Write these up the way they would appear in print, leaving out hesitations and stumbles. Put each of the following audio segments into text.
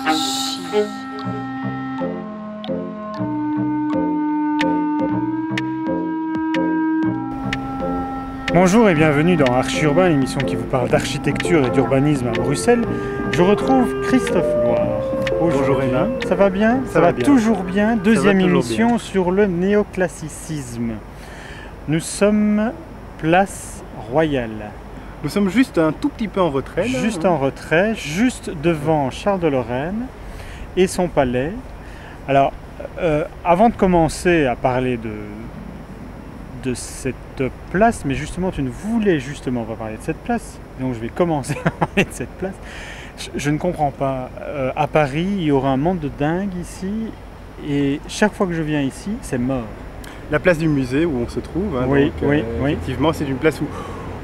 Archie. Bonjour et bienvenue dans Archi Urbain, l'émission qui vous parle d'architecture et d'urbanisme à Bruxelles. Je retrouve Christophe Loire. Bonjour Emma. Ça va bien? Ça va bien. Toujours bien. Deuxième toujours émission bien. sur le néoclassicisme. Nous sommes place Royale. Nous sommes juste un tout petit peu en retrait. Là, Juste en retrait, juste devant Charles de Lorraine et son palais. Alors, avant de commencer à parler de cette place, mais justement tu ne voulais justement pas parler de cette place, donc je vais commencer à parler de cette place. Je ne comprends pas, à Paris il y aura un monde de dingue ici, et chaque fois que je viens ici, c'est mort. La place du musée où on se trouve, hein, Oui, donc, oui. effectivement c'est une place où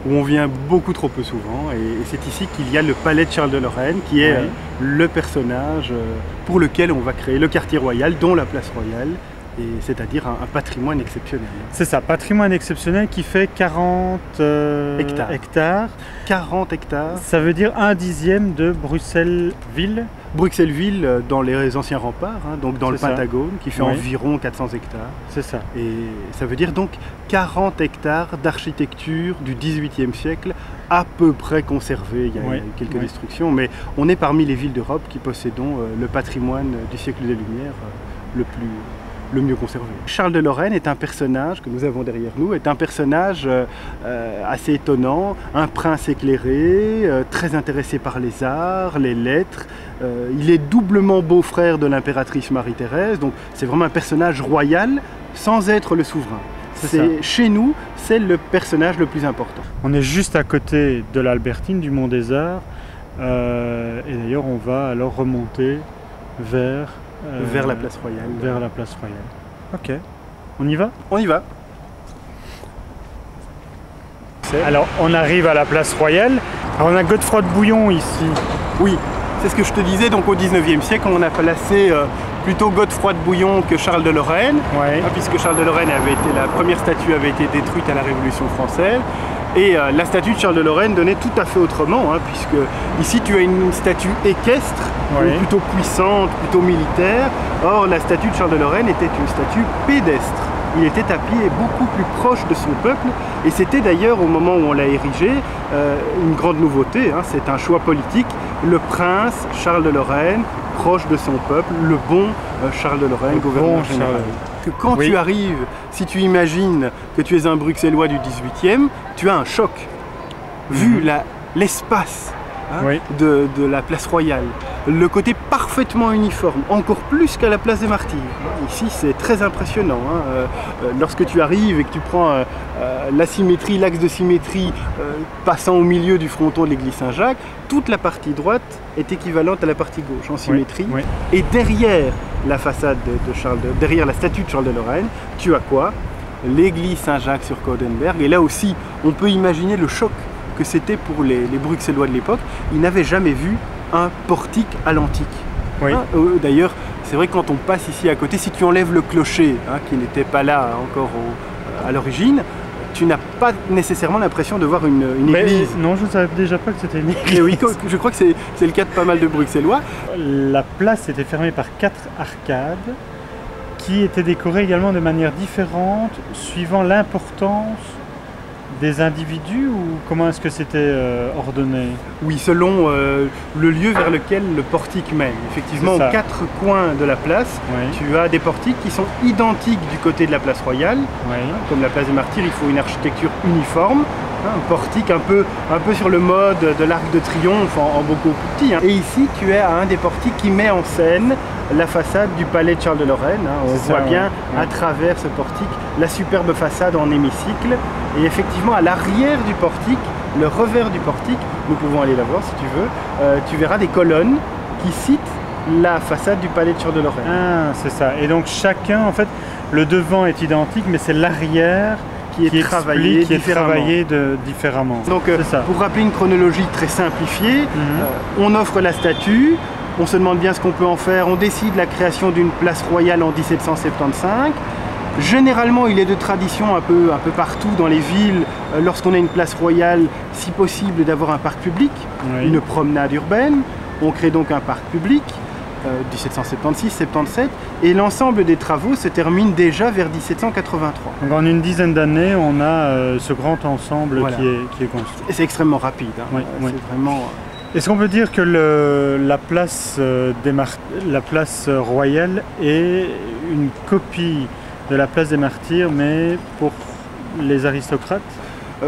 on vient beaucoup trop peu souvent, et c'est ici qu'il y a le palais de Charles de Lorraine, qui est Oui. le personnage pour lequel on va créer le quartier royal, dont la place royale, et c'est-à-dire un patrimoine exceptionnel. C'est ça, patrimoine exceptionnel qui fait 40 hectares. 40 hectares. Ça veut dire 1/10 de Bruxelles-Ville. Bruxelles-Ville dans les anciens remparts, hein, donc dans le C'est ça. Pentagone, qui fait Oui. environ 400 hectares. C'est ça. Et ça veut dire donc 40 hectares d'architecture du XVIIIe siècle, à peu près conservés. Il y a Oui, eu quelques oui. destructions, mais on est parmi les villes d'Europe qui possédons le patrimoine du siècle des Lumières le mieux conservé. Charles de Lorraine est un personnage que nous avons derrière nous, est un personnage assez étonnant, un prince éclairé, très intéressé par les arts, les lettres. Il est doublement beau-frère de l'impératrice Marie-Thérèse, donc c'est vraiment un personnage royal sans être le souverain. Chez nous, c'est le personnage le plus important. On est juste à côté de l'Albertine, du Mont des Arts, et d'ailleurs on va alors remonter vers la place royale. Vers la place royale. Ok, on y va? On y va. Alors on arrive à la place royale. Alors, on a Godefroy de Bouillon ici. Oui, c'est ce que je te disais, donc au 19e siècle, on a placé plutôt Godefroy de Bouillon que Charles de Lorraine, Ouais. puisque Charles de Lorraine la première statue avait été détruite à la Révolution française. Et la statue de Charles de Lorraine donnait tout à fait autrement, hein, puisque ici tu as une statue équestre, Ouais. plutôt puissante, plutôt militaire. Or, la statue de Charles de Lorraine était une statue pédestre. Il était à pied et beaucoup plus proche de son peuple, et c'était d'ailleurs au moment où on l'a érigé une grande nouveauté, hein, c'est un choix politique. Le prince Charles de Lorraine, proche de son peuple, le bon Charles de Lorraine, Le gouverneur bon général. Charles. Que quand Oui. tu arrives, si tu imagines que tu es un Bruxellois du 18e, tu as un choc. Vu l'espace hein, Oui. de la place royale, le côté parfaitement uniforme, encore plus qu'à la place des Martyrs. Ici, c'est très impressionnant. Hein. Lorsque tu arrives et que tu prends la symétrie, l'axe de symétrie passant au milieu du fronton de l'église Saint-Jacques, toute la partie droite est équivalente à la partie gauche en symétrie. Oui. Et derrière la façade derrière la statue de Charles de Lorraine, tu as quoi? L'église Saint-Jacques sur Coudenberg. Et là aussi, on peut imaginer le choc que c'était pour les Bruxellois de l'époque. Ils n'avaient jamais vu un portique à l'antique. Oui. Hein, d'ailleurs, c'est vrai que quand on passe ici à côté, si tu enlèves le clocher, hein, qui n'était pas là encore à l'origine, tu n'as pas nécessairement l'impression de voir une Mais église. non, je ne savais déjà pas que c'était une église. Et oui, je crois que c'est le cas de pas mal de Bruxellois. La place était fermée par 4 arcades qui étaient décorées également de manière différente suivant l'importance des individus, ou comment est-ce que c'était ordonné? Oui, selon le lieu vers lequel le portique mène. Effectivement, C'est ça. aux 4 coins de la place, Oui. tu as des portiques qui sont identiques du côté de la place royale. Oui. Comme la place des Martyrs, il faut une architecture uniforme. Un portique un peu sur le mode de l'Arc de Triomphe, en beaucoup plus petit. Hein. Et ici, tu es à un des portiques qui met en scène la façade du palais de Charles de Lorraine. Hein. On C'est voit ça, bien ouais. à travers ce portique la superbe façade en hémicycle. Et effectivement, à l'arrière du portique, le revers du portique, nous pouvons aller la voir si tu veux, tu verras des colonnes qui citent la façade du palais de Charles de Lorraine. Ah, c'est ça. Et donc chacun, en fait, le devant est identique, mais c'est l'arrière qui est travaillé différemment. Donc, C'est ça. pour rappeler une chronologie très simplifiée, on offre la statue, on se demande bien ce qu'on peut en faire, on décide la création d'une place royale en 1775. Généralement, il est de tradition un peu partout dans les villes, lorsqu'on a une place royale, si possible d'avoir un parc public, Oui. une promenade urbaine. On crée donc un parc public. 1776-77, et l'ensemble des travaux se termine déjà vers 1783. Donc en une dizaine d'années, on a ce grand ensemble Voilà. qui est construit. Et c'est extrêmement rapide, hein. Oui, oui. C'est vraiment... Est-ce qu'on peut dire que la place royale est une copie de la place des Martyrs, mais pour les aristocrates?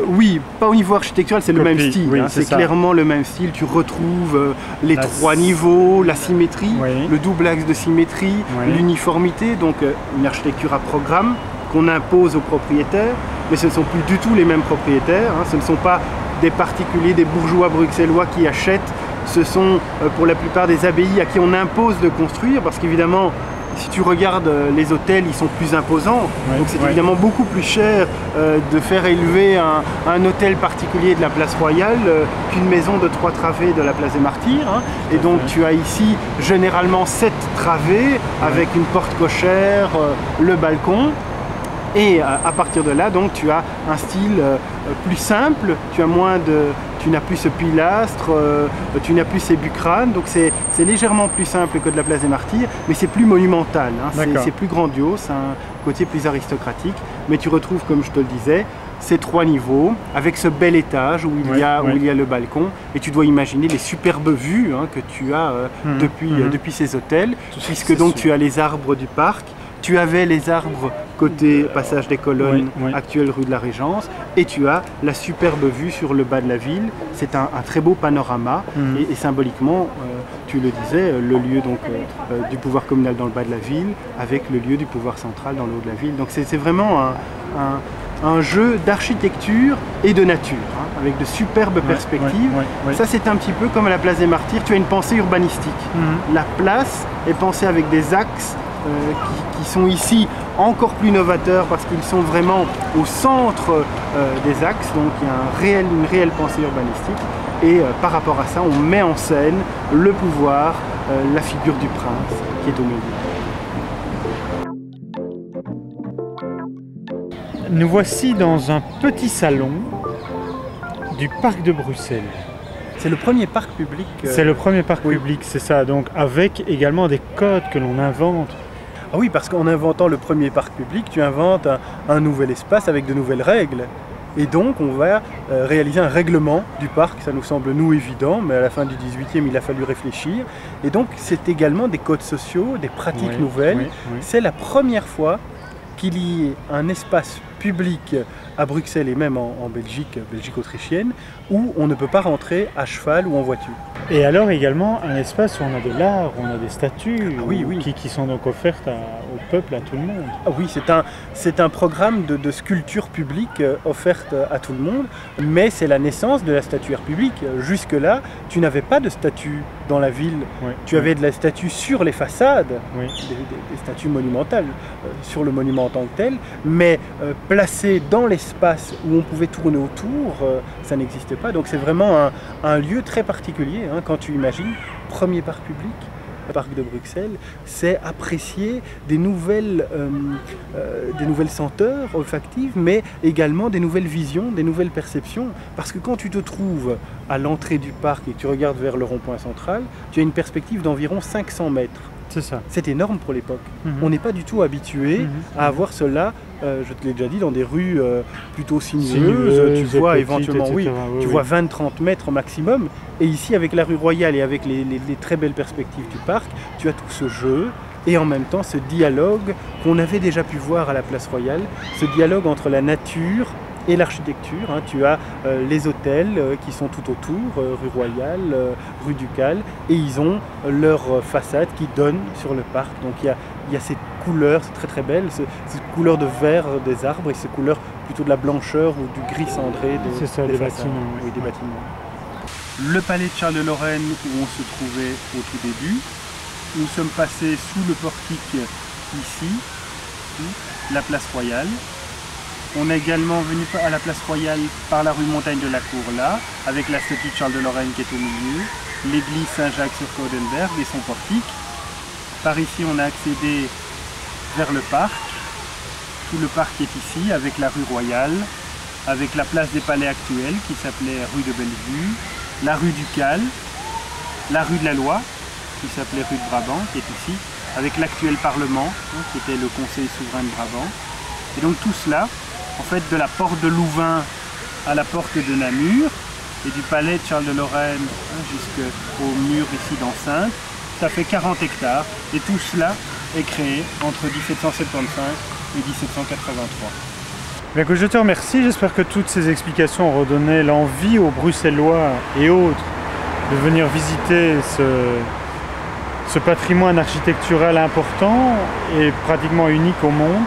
Oui, pas au niveau architectural, c'est le Copie, même style, oui, hein. c'est C'est ça. clairement le même style. Tu retrouves les La trois niveaux, la symétrie, Oui. le double axe de symétrie, Oui. l'uniformité, donc une architecture à programme qu'on impose aux propriétaires, mais ce ne sont plus du tout les mêmes propriétaires, hein. Ce ne sont pas des particuliers, des bourgeois bruxellois qui achètent, ce sont pour la plupart des abbayes à qui on impose de construire, parce qu'évidemment, si tu regardes les hôtels, ils sont plus imposants, Oui, donc c'est oui. évidemment beaucoup plus cher de faire élever un hôtel particulier de la place royale qu'une maison de 3 travées de la place des Martyrs, hein. Et donc tu as ici généralement 7 travées avec une porte cochère, le balcon. Et à partir de là, donc, tu as un style plus simple, tu n'as plus ce pilastre, tu n'as plus ces bucranes, donc c'est légèrement plus simple que de la place des Martyrs, mais c'est plus monumental, hein. C'est plus grandiose, c'est un côté plus aristocratique, mais tu retrouves, comme je te le disais, ces 3 niveaux, avec ce bel étage où il y a le balcon, et tu dois imaginer les superbes vues, hein, que tu as depuis ces hôtels, puisque donc tu as les arbres du parc. Tu avais les arbres côté passage des colonnes, actuelle rue de la Régence, et tu as la superbe vue sur le bas de la ville. C'est un très beau panorama, et symboliquement, tu le disais, le lieu donc, du pouvoir communal dans le bas de la ville, avec le lieu du pouvoir central dans le haut de la ville. Donc c'est vraiment un jeu d'architecture et de nature, hein, avec de superbes perspectives. Ça, c'est un petit peu comme à la place des Martyrs, tu as une pensée urbanistique. La place est pensée avec des axes qui sont ici encore plus novateurs parce qu'ils sont vraiment au centre des axes, donc il y a une réelle pensée urbanistique, et par rapport à ça on met en scène le pouvoir, la figure du prince qui est au milieu. Nous voici dans un petit salon du parc de Bruxelles. C'est le premier parc public. C'est le premier parc public, c'est ça, donc avec également des codes que l'on invente. Ah oui, parce qu'en inventant le premier parc public, tu inventes un nouvel espace avec de nouvelles règles. Et donc on va réaliser un règlement du parc, ça nous semble nous évident, mais à la fin du 18e il a fallu réfléchir. Et donc c'est également des codes sociaux, des pratiques nouvelles. C'est la première fois qu'il y ait un espace public à Bruxelles et même en Belgique autrichienne, où on ne peut pas rentrer à cheval ou en voiture. Et alors également un espace où on a de l'art, où on a des statues, qui sont donc offertes au peuple, à tout le monde. Ah oui, c'est un programme de sculpture publique offerte à tout le monde, mais c'est la naissance de la statuaire publique. Jusque-là, tu n'avais pas de statue dans la ville, tu avais de la statue sur les façades, des statues monumentales sur le monument en tant que tel, mais placées dans l'espace où on pouvait tourner autour, ça n'existait pas. Donc c'est vraiment un lieu très particulier, hein, quand tu imagines, premier parc public, le parc de Bruxelles, c'est apprécier des nouvelles senteurs olfactives, mais également des nouvelles visions, des nouvelles perceptions. Parce que quand tu te trouves à l'entrée du parc et que tu regardes vers le rond-point central, tu as une perspective d'environ 500 mètres. C'est ça. C'est énorme pour l'époque. On n'est pas du tout habitué à avoir cela, je te l'ai déjà dit, dans des rues plutôt sinueuses. Tu vois éventuellement, tu vois 20-30 mètres au maximum. Et ici, avec la rue Royale et avec les très belles perspectives du parc, tu as tout ce jeu et en même temps ce dialogue qu'on avait déjà pu voir à la place Royale, ce dialogue entre la nature et l'architecture, hein. Tu as les hôtels qui sont tout autour, rue Royale, rue Ducale, et ils ont leur façade qui donne sur le parc. Donc il y a ces couleurs, c'est très très belle, ces couleurs de vert des arbres et ces couleurs plutôt de la blancheur ou du gris cendré des bâtiments. Oui, des bâtiments. Le palais de Charles de Lorraine où on se trouvait au tout début. Nous sommes passés sous le portique ici, la place Royale. On est également venu à la place Royale par la rue Montagne de la Cour là, avec la statue de Charles de Lorraine qui est au milieu, l'église Saint-Jacques sur Coudenberg et son portique. Par ici on a accédé vers le parc. Tout le parc est ici avec la rue Royale, avec la place des Palais actuelle qui s'appelait rue de Bellevue, la rue Ducale, la rue de la Loi qui s'appelait rue de Brabant, qui est ici, avec l'actuel Parlement, hein, qui était le Conseil souverain de Brabant. Et donc tout cela, en fait, de la porte de Louvain à la porte de Namur, et du palais de Charles de Lorraine hein, jusqu'au mur ici d'enceinte, ça fait 40 hectares. Et tout cela est créé entre 1775 et 1783. Bien que je te remercie, j'espère que toutes ces explications ont redonné l'envie aux Bruxellois et autres de venir visiter ce patrimoine architectural important et pratiquement unique au monde.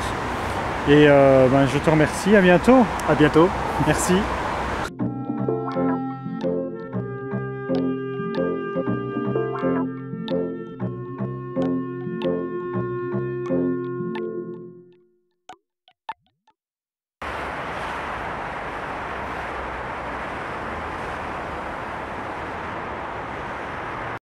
Et je te remercie, à bientôt. À bientôt. Merci.